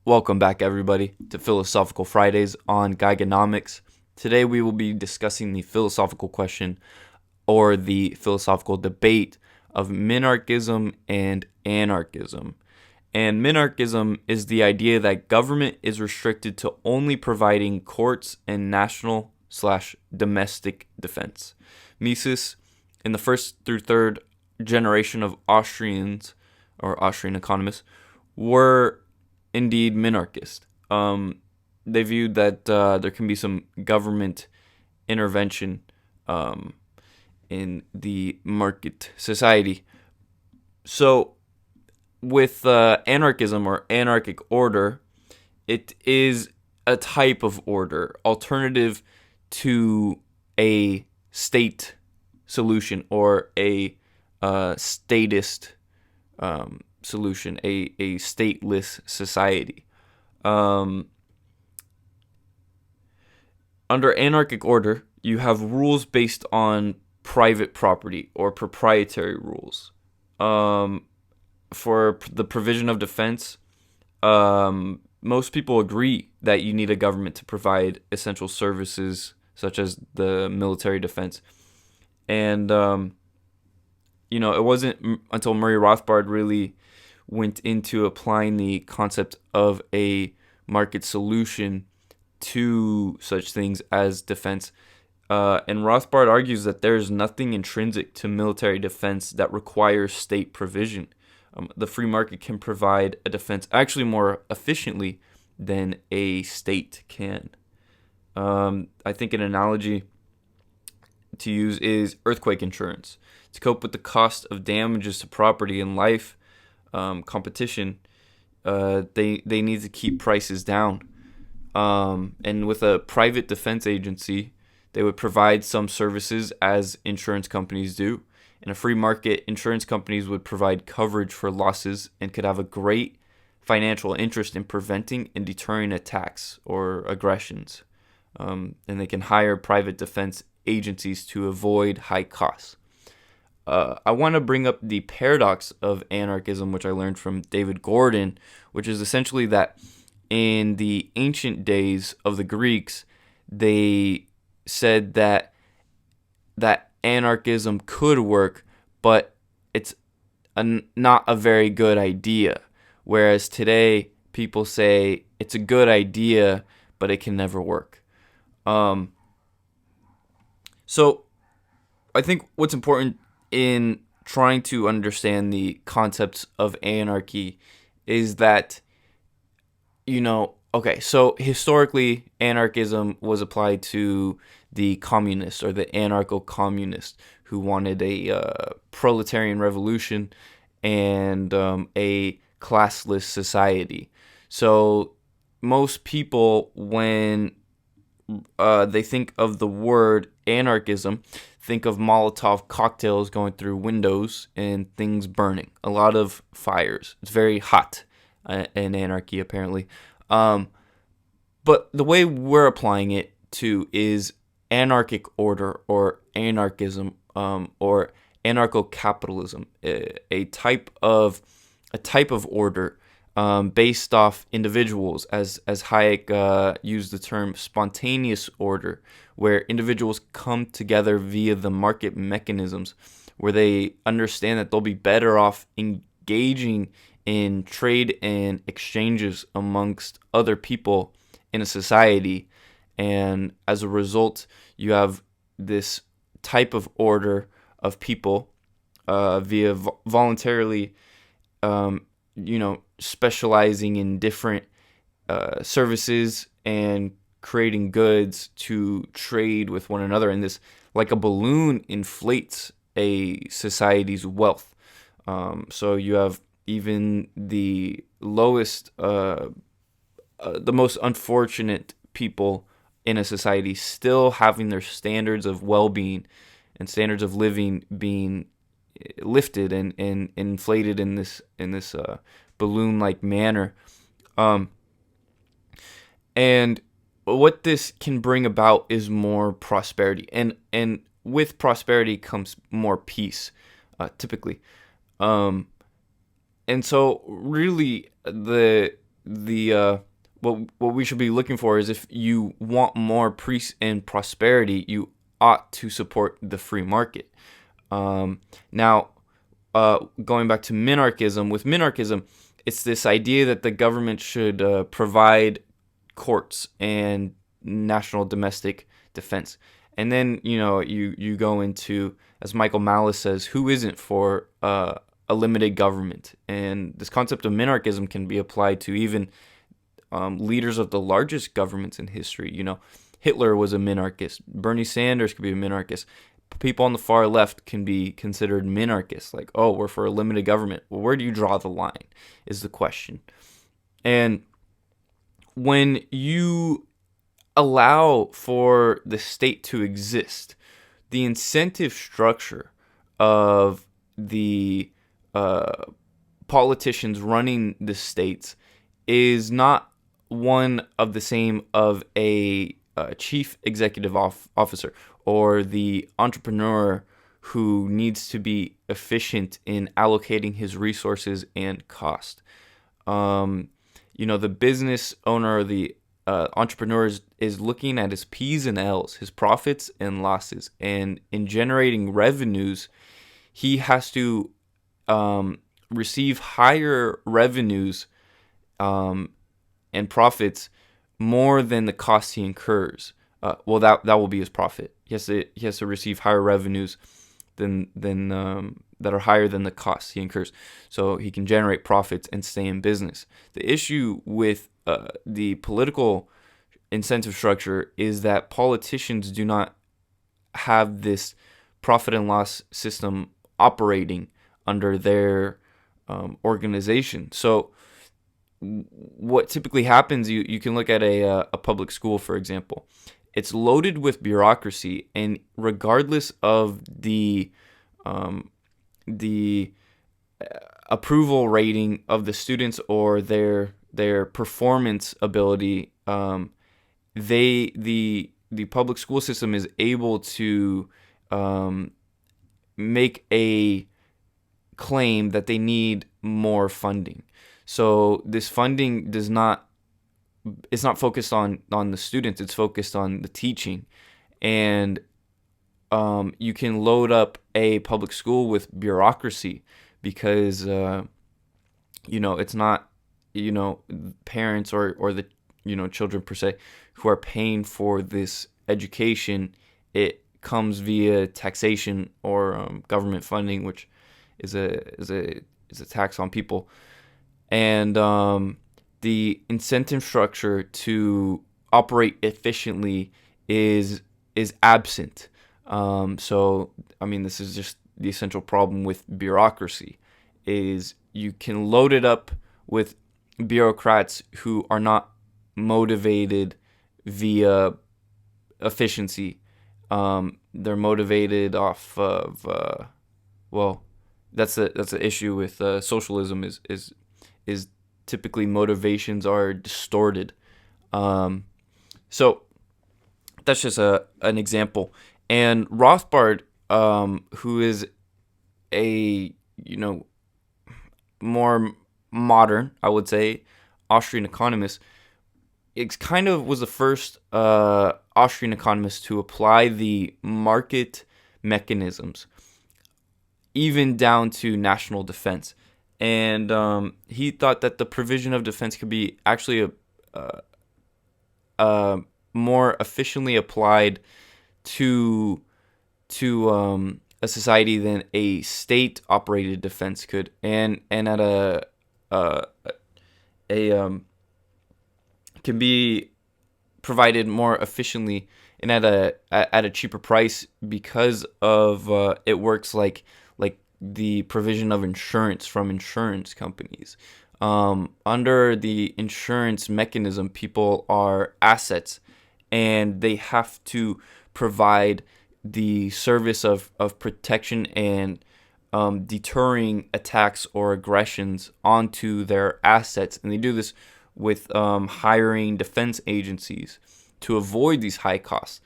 Welcome back, everybody, to Philosophical Fridays on Geigenomics. Today we will be discussing the philosophical question or the philosophical debate of Minarchism and Anarchism. And Minarchism is the idea that government is restricted to only providing courts and national/domestic defense. Mises, in the first through third generation of Austrians or Austrian economists, were indeed minarchist. They viewed that there can be some government intervention in the market society. So, with anarchism or anarchic order, it is a type of order alternative to a state solution or a statist solution, a stateless society. Under anarchic order, you have rules based on private property or proprietary rules. For the provision of defense, most people agree that you need a government to provide essential services such as the military defense. And, it wasn't until Murray Rothbard really went into applying the concept of a market solution to such things as defense. And Rothbard argues that there is nothing intrinsic to military defense that requires state provision. The free market can provide a defense actually more efficiently than a state can. I think an analogy to use is earthquake insurance. To cope with the cost of damages to property and life, competition, they need to keep prices down. And with a private defense agency, they would provide some services as insurance companies do. In a free market, insurance companies would provide coverage for losses and could have a great financial interest in preventing and deterring attacks or aggressions. And they can hire private defense agencies to avoid high costs. I want to bring up the paradox of anarchism, which I learned from David Gordon, which is essentially that in the ancient days of the Greeks, they said that anarchism could work, but it's not a very good idea. Whereas today, people say it's a good idea, but it can never work. So I think what's important in trying to understand the concepts of anarchy is that, so historically, anarchism was applied to the communists or the anarcho-communists who wanted a proletarian revolution and a classless society. So most people, when they think of the word anarchism, think of Molotov cocktails going through windows and things burning. A lot of fires. It's very hot in anarchy, apparently. But the way we're applying it to is anarchic order or anarchism or anarcho-capitalism, a type of order based off individuals, as Hayek used the term spontaneous order, where individuals come together via the market mechanisms, where they understand that they'll be better off engaging in trade and exchanges amongst other people in a society. And as a result, you have this type of order of people via voluntarily specializing in different services and creating goods to trade with one another. And this, like a balloon, inflates a society's wealth. So you have even the lowest, the most unfortunate people in a society still having their standards of well-being and standards of living being lifted and inflated in this balloon-like manner. And what this can bring about is more prosperity, and with prosperity comes more peace, typically. And so really the what we should be looking for is, if you want more peace and prosperity, you ought to support the free market. Now, going back to minarchism, with minarchism, it's this idea that the government should provide courts and national domestic defense. And then, you go into, as Michael Malice says, who isn't for a limited government? And this concept of minarchism can be applied to even leaders of the largest governments in history. Hitler was a minarchist. Bernie Sanders could be a minarchist. People on the far left can be considered minarchists. Like, oh, we're for a limited government. Well, where do you draw the line is the question. And when you allow for the state to exist, the incentive structure of the politicians running the states is not one of the same of a chief executive officer or the entrepreneur who needs to be efficient in allocating his resources and cost. The business owner or the entrepreneur is looking at his P's and L's, his profits and losses, and in generating revenues, he has to receive higher revenues and profits more than the costs he incurs. That will be his profit. He has to receive higher revenues than that are higher than the costs he incurs, so he can generate profits and stay in business. The issue with the political incentive structure is that politicians do not have this profit and loss system operating under their organization. So what typically happens, you can look at a public school, for example. It's loaded with bureaucracy, and regardless of the approval rating of the students or their performance ability, the public school system is able to make a claim that they need more funding. So this funding it's not focused on the students, it's focused on the teaching. And you can load up a public school with bureaucracy because it's not parents or the children per se who are paying for this education. It comes via taxation or government funding, which is a tax on people. And the incentive structure to operate efficiently is absent. This is just the essential problem with bureaucracy, is you can load it up with bureaucrats who are not motivated via efficiency. They're motivated off of that's the issue with socialism is typically motivations are distorted. So that's just an example. And Rothbard, who is a more modern, I would say, Austrian economist, it kind of was the first Austrian economist to apply the market mechanisms, even down to national defense. And he thought that the provision of defense could be actually more efficiently applied to a society than a state-operated defense could, and at can be provided more efficiently and at a cheaper price because of it works like the provision of insurance from insurance companies. Under the insurance mechanism, people are assets, and they have to provide the service of protection and deterring attacks or aggressions onto their assets. And they do this with hiring defense agencies to avoid these high costs.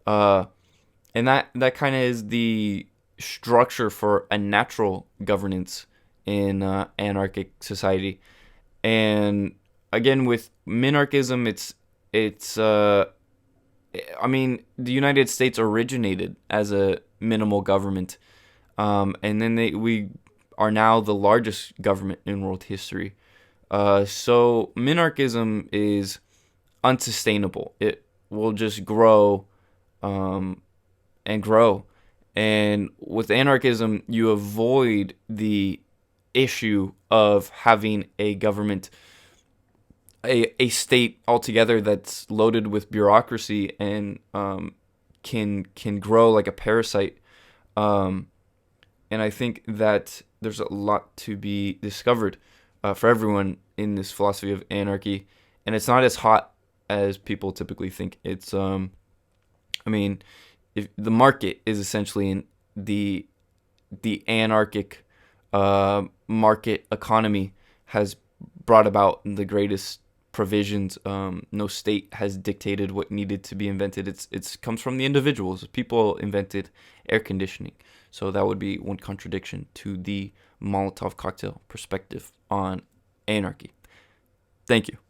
And that kind of is the structure for a natural governance in anarchic society. And again, with minarchism, it's I mean, the United States originated as a minimal government, and then we are now the largest government in world history. So minarchism is unsustainable. It will just grow, um, and grow. And with anarchism, you avoid the issue of having a government, a state altogether that's loaded with bureaucracy and can grow like a parasite. Um, and I think that there's a lot to be discovered for everyone in this philosophy of anarchy, and it's not as hot as people typically think. I mean, if the market is essentially in the anarchic market economy has brought about the greatest provisions. No state has dictated what needed to be invented. It's comes from the individuals. People invented air conditioning, so that would be one contradiction to the Molotov cocktail perspective on anarchy. Thank you.